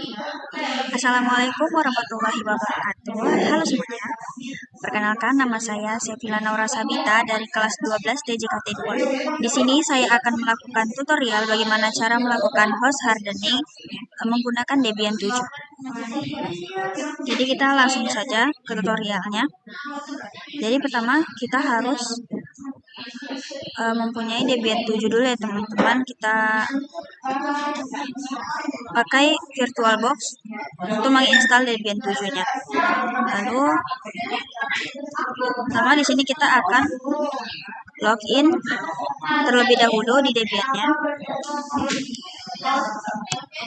Assalamualaikum warahmatullahi wabarakatuh. Halo semuanya. Perkenalkan, nama saya Sevilla Naura Sabita dari kelas 12 DJKT 2. Di sini saya akan melakukan tutorial bagaimana cara melakukan host hardening menggunakan Debian 7. Jadi kita langsung saja ke tutorialnya. Jadi pertama kita harus mempunyai Debian 7 dulu ya teman-teman. Kita pakai VirtualBox untuk menginstal Debian 7-nya. Lalu pertama di sini kita akan login terlebih dahulu di Debian-nya.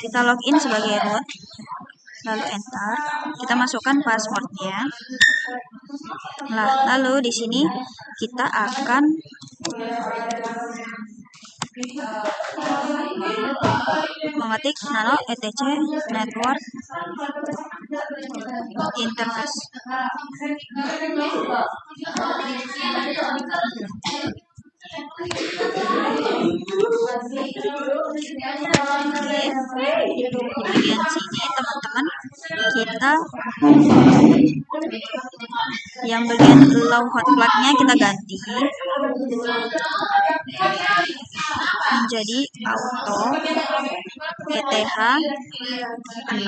Kita login sebagai root, lalu enter. Kita masukkan passwordnya. Nah, lalu di sini kita akan mengetik nano etc network interface. Di bagian sini teman-teman kita yang bagian allow hotplug-nya kita ganti menjadi auto ETH 0.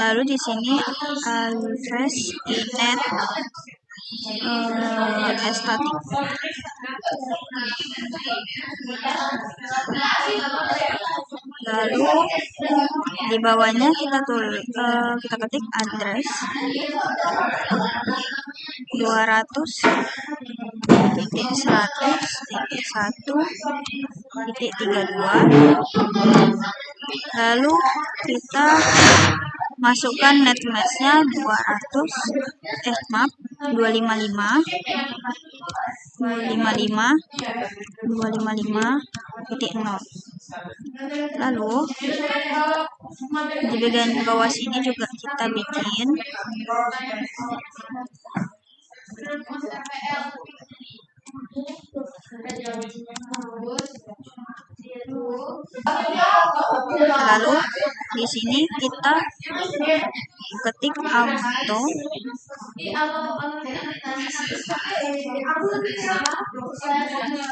Lalu di sini refresh inet static. Lalu di bawahnya kita ketik address 200.100.1.32. Lalu kita masukkan netmask-nya 255.0. Lalu di bagian bawah sini juga kita bikin lalu di sini kita ketik auto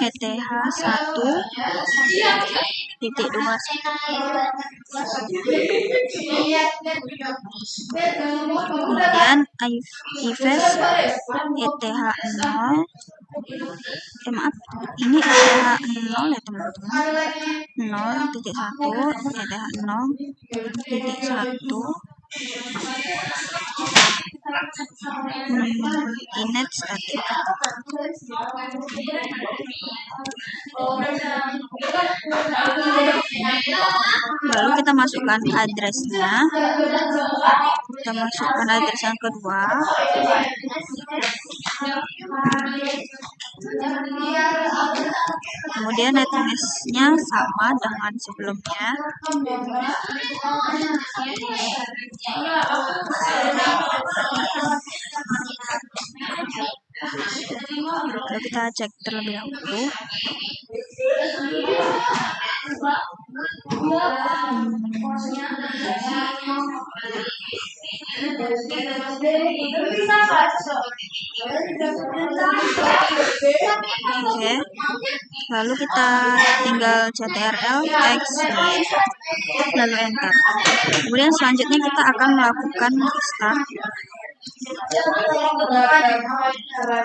ETH 1.2. Kemudian ifs ETH 0. Maaf, ini ETH 0 ya teman-teman. 0.1 ETH 0.1 inet static. Lalu kita masukkan address-nya. Kita masukkan address yang kedua. Kemudian netmask-nya sama dengan sebelumnya. Lalu kita cek terlebih dahulu. Oke. Lalu kita tinggal ctrl x lalu enter. Kemudian selanjutnya kita akan melakukan restart.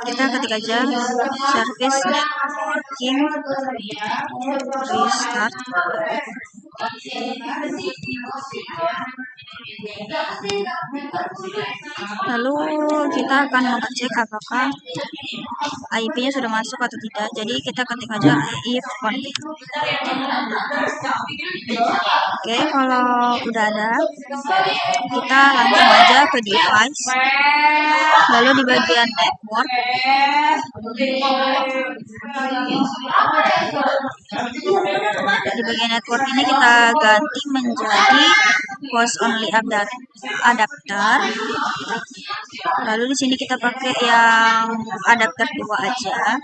Kita ketik aja service networking restart. Lalu kita akan mengecek apakah IP-nya sudah masuk atau tidak. Jadi kita ketik aja if config. Oke, kalau udah ada, kita langsung aja ke device. Lalu di bagian network ini kita ganti menjadi host only adapter. Lalu di sini kita pakai yang adapter 2 aja.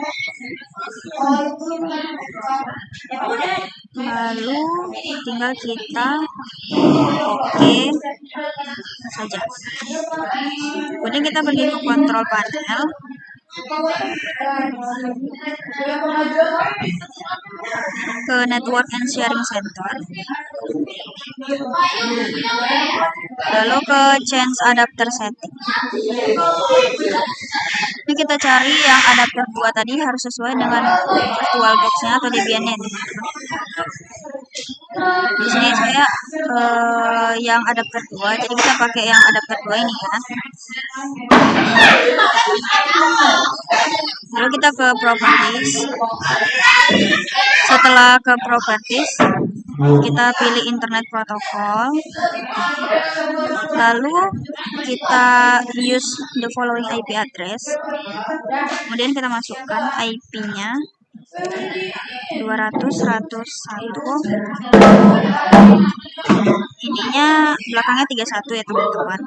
Lalu tinggal kita kita oke saja. Kemudian kita pergi ke kontrol panel. Ke network and sharing center. Lalu ke change adapter setting. Ini kita cari yang adapter 2 tadi harus sesuai dengan VirtualBox-nya atau Debian-nya. Di sini saya yang adapter 2, jadi kita pakai yang adapter 2 ini ya. Lalu kita ke properties. Setelah ke properties, kita pilih internet protocol. Lalu kita use the following IP address. Kemudian kita masukkan IP-nya 200.101. Ininya belakangnya 31 ya teman-teman.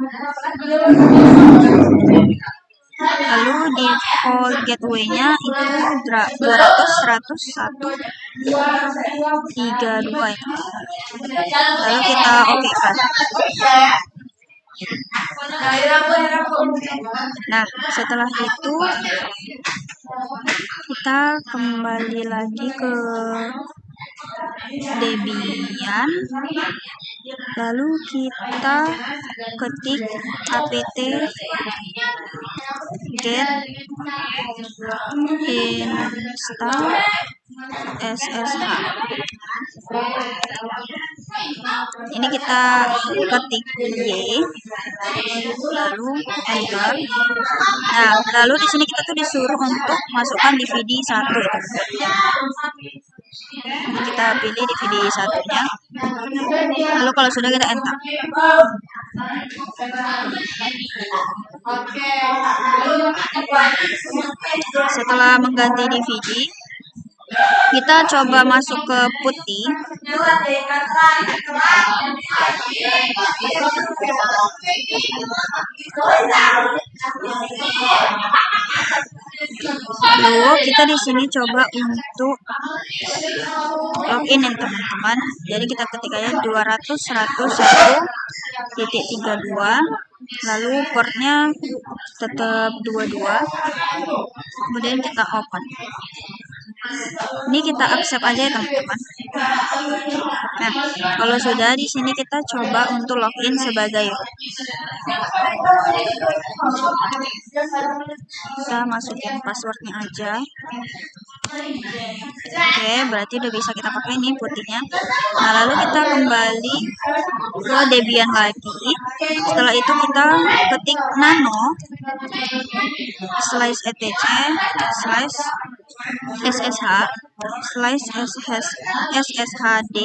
Lalu default gateway-nya itu 200.101.32 ya. Lalu kita oke kan. Nah, setelah itu kita kembali lagi ke Debian, lalu kita ketik apt get install ssh. Ini kita ketik y, lalu enter. Nah, lalu di sini kita tuh disuruh untuk masukkan DVD 1 ya. Kita pilih DVD 1-nya. Lalu kalau sudah kita enter. Setelah mengganti DVD, kita coba masuk ke putih. Lalu kita di sini coba untuk login ya teman-teman. Jadi kita ketik aja 200.101.32. Lalu portnya tetap 22. Kemudian kita open. Ini kita accept aja ya teman-teman. Nah, kalau sudah di sini kita coba untuk login sebagai kita masukin passwordnya aja. Oke, berarti udah bisa kita pakai ini putihnya. Nah, lalu kita kembali ke Debian lagi. Setelah itu kita ketik nano /etc /sshd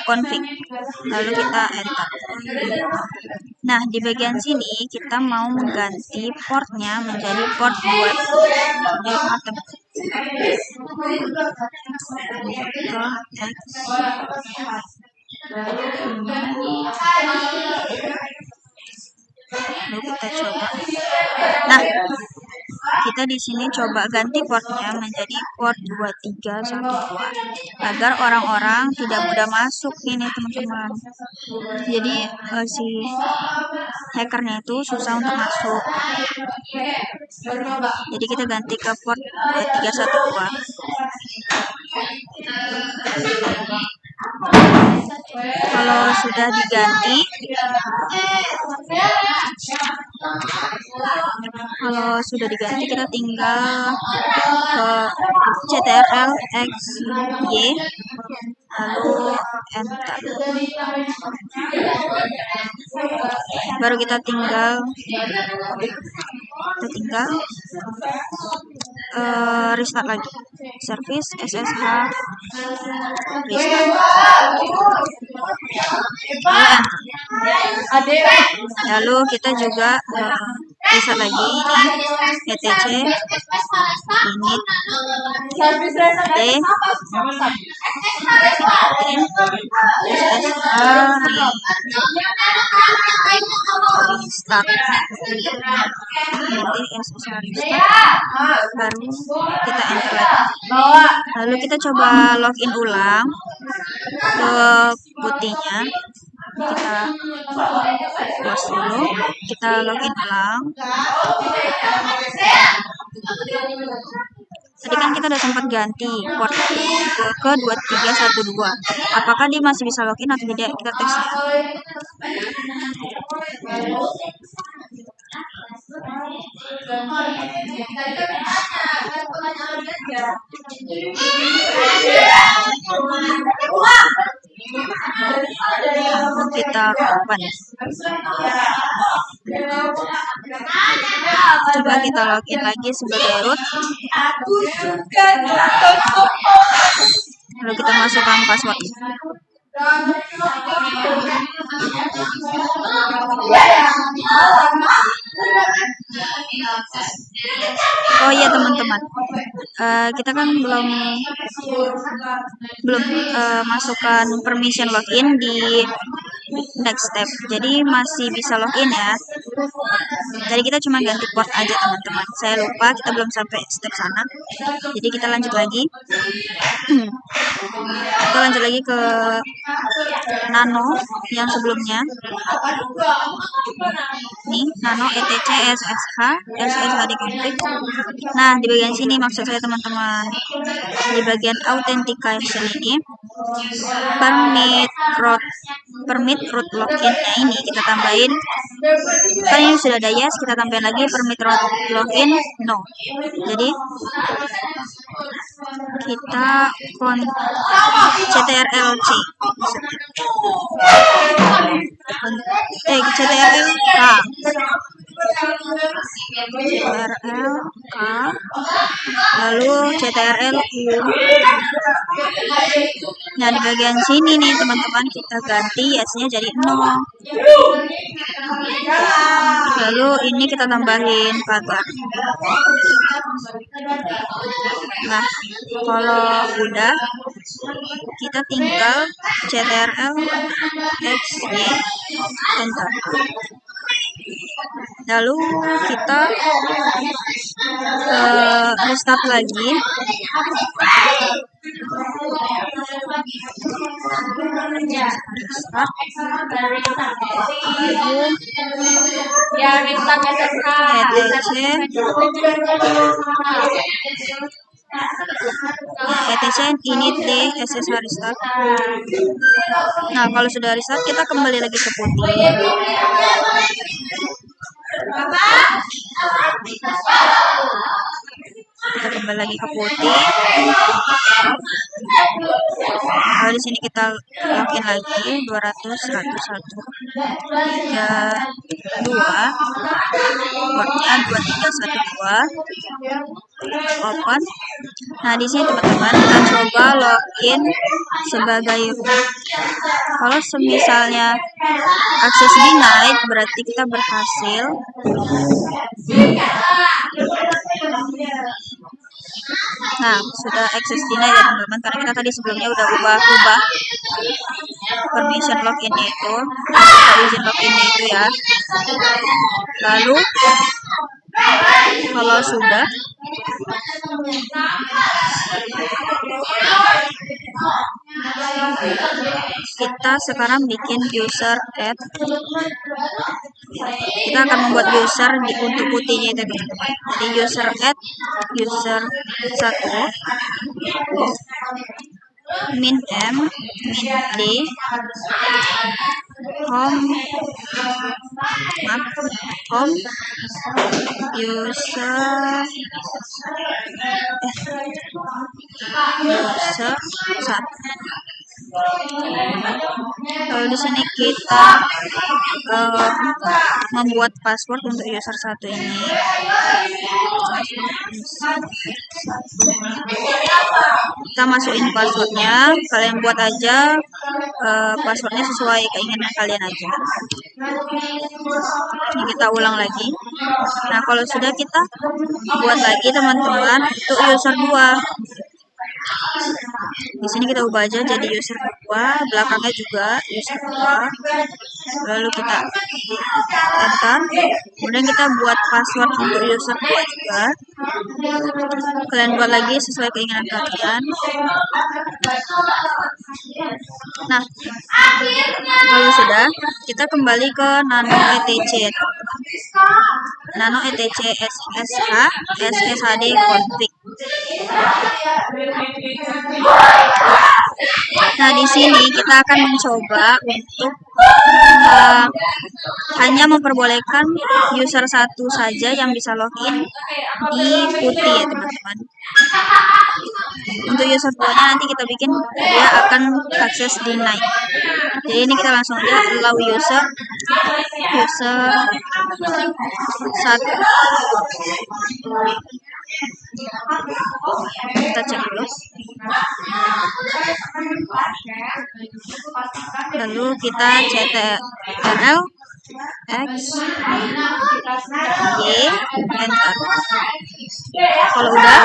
config. Lalu kita enter. Nah, di bagian sini kita mau mengganti portnya menjadi port 2. Lalu kita coba. Nah, kita di sini coba ganti portnya menjadi port 2312 agar orang-orang tidak mudah masuk ini teman-teman. Jadi si hackernya itu susah untuk masuk. Jadi kita ganti ke port 2312. Kalau sudah diganti, kita tinggal ke ctrl x y lalu enter. Baru kita tinggal restart lagi. Service SSH restart. Lalu kita juga restart lagi ini etc init SSH restart. Nanti SSH restart, baru kita enter lagi. Lalu kita coba login ulang ke putihnya. Kita close dulu, kita login ulang. Tadi kan kita udah sempat ganti port ke 2312. Apakah dia masih bisa login atau tidak? Kita tes ya. Kita open. Coba kita login lagi sebagai root. Lalu kita masukkan password. Oh iya teman-teman, kita kan belum masukkan permission login di next step, jadi masih bisa login ya. Jadi kita cuma ganti port aja teman-teman. Saya lupa, kita belum sampai step sana. Jadi kita lanjut lagi. Kita lanjut lagi ke nano yang sebelumnya. Nih, nano etc SSH dikonfig. Nah, di bagian sini maksud saya teman-teman, di bagian authentication ini, permit root loginnya ini kita tambahin. Kan ini sudah ada yes, kita tambahin lagi permit root login no. Jadi kita ctrl-c ctrl-k lalu ctrl-u. Nah, di bagian sini nih teman-teman, kita ganti yes-nya jadi 0. Lalu ini kita tambahin pagar. Nah, kalau udah, kita tinggal ctrl-xy enter. Lalu kita restart lagi. etc init deh SSH restart. Nah, kalau sudah restart, kita kembali lagi ke putih. Kita kembali lagi ke putih. Kalau di sini kita login lagi 200.101.3.2, portnya 2312. Open. Nah, di sini teman-teman kita coba login sebagai root. Kalau misalnya akses denied, berarti kita berhasil. Nah, sudah akses denied ya teman-teman, karena kita tadi sebelumnya udah ubah permission login itu, ya. Lalu kalau sudah, kita sekarang bikin user add. Kita akan membuat user untuk putihnya itu teman-teman. Jadi user add user 1 min m min d home user 1. Lalu di sini kita membuat password untuk user 1 ini. Kita masukin passwordnya, kalian buat aja passwordnya sesuai keinginan kalian aja. Ini kita ulang lagi. Nah, kalau sudah, kita buat lagi teman-teman untuk user 2. Di sini kita ubah aja jadi user 2, belakangnya juga user 2. Lalu kita enter. Kemudian kita buat password untuk user 2 juga. Kalian buat lagi sesuai keinginan kalian. Nah, kalau sudah, kita kembali ke nano etc. Nano etc ssh sshd config. Nah, di sini kita akan mencoba untuk hanya memperbolehkan user 1 saja yang bisa login di putih ya teman-teman. Untuk user 2-nya nanti kita bikin dia akan akses deny. Jadi ini kita langsung aja allow user 1. Kita cek dulu. Lalu kita ctrl x y enter. Kalau udah,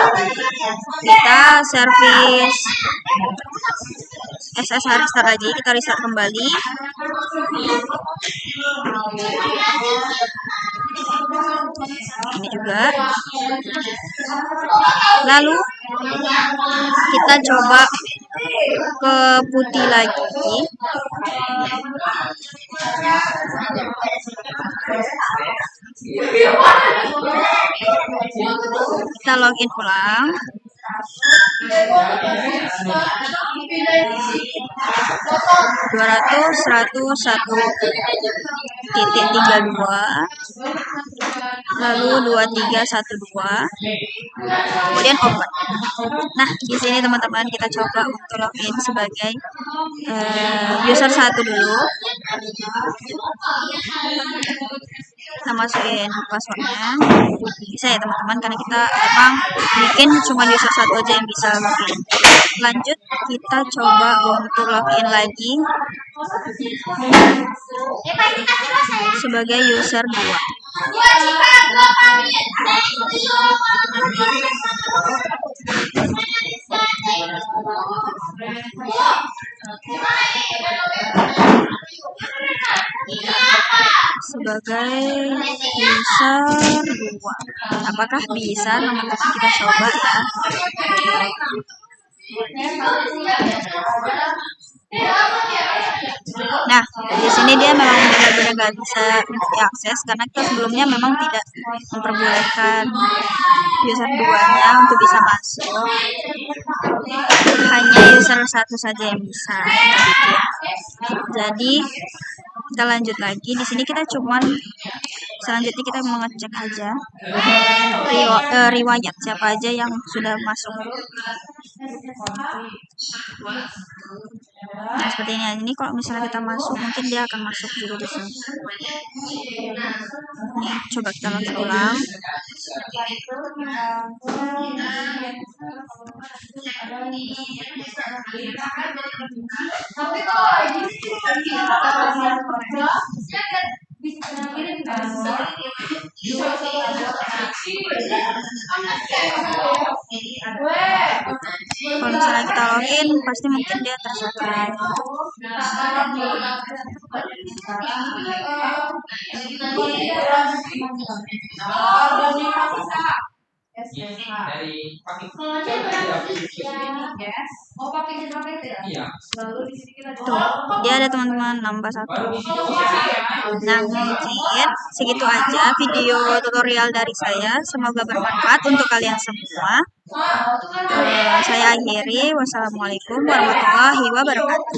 kita service SSH restart lagi, kita restart kembali. Ini juga. Lalu kita coba ke putih lagi. Kita login ulang. 200.101.32, lalu 2312, kemudian open. Nah, di sini teman-teman kita coba untuk login sebagai user 1 dulu. Kita masukin passwordnya. Bisa ya teman-teman, karena kita emang bikin cuma user 1 aja yang bisa login. Lanjut, kita coba untuk login lagi sebagai user 2. Sebagai user 2. Apakah bisa teman-teman? Kita coba ya. Nah, di sini dia memang benar-benar nggak bisa diakses karena kita sebelumnya memang tidak memperbolehkan user 2-nya untuk bisa masuk. Hanya user 1 saja yang bisa. Jadi kita lanjut lagi. Di sini kita cuman selanjutnya kita mengecek aja riwayat siapa aja yang sudah masuk. Nah, seperti ini. Ini kalau misalnya kita masuk, mungkin dia akan masuk juga di sini. Nih, coba kita login ulang. Kalau misalnya kita login, pasti mungkin dia tersubscribe. Tuh, dia ada teman-teman nambah 1. Nah, mungkin segitu aja video tutorial dari saya. Semoga bermanfaat untuk kalian semua. Saya akhiri. Wassalamualaikum warahmatullahi wabarakatuh.